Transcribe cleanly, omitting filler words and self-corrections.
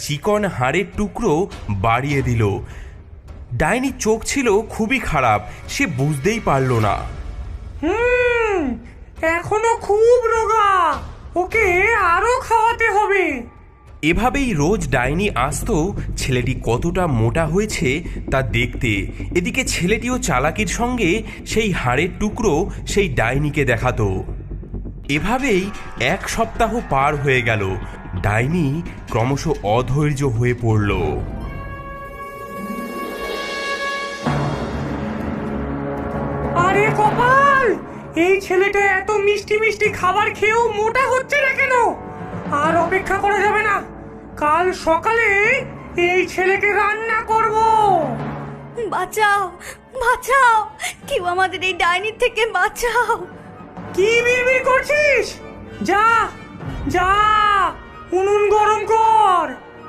চিকন হাড়ের টুকরো বাড়িয়ে দিল। ডাইনির চোখ ছিল খুবই খারাপ, সে বুঝতেই পারল না। এখনো খুব রোগা, ওকে আরো খাওয়াতে হবে। এভাবেই রোজ ডাইনি আসতো ছেলেটি কতটা মোটা হয়েছে তা দেখতে। এদিকে ছেলেটিও চালাকির সঙ্গে সেই হাড়ের টুকরো সেই ডাইনিকে দেখাতো। এভাবেই 1 সপ্তাহ পার হয়ে গেল। ডাইনি ক্রমশ অধৈর্য হয়ে পড়ল। আরে কপাল, এই ছেলেটা এত মিষ্টি মিষ্টি খাবার খেয়েও মোটা হচ্ছে না কেন? আর অপেক্ষা করা যাবে না, কাল সকালে এই ছেলেকে রান্না করব। বাঁচাও, বাঁচাও, কেউ আমাদের এই ডাইনির থেকে বাঁচাও। কি বিড়বিড় করছিস? যা যা, উনুন গরম কর,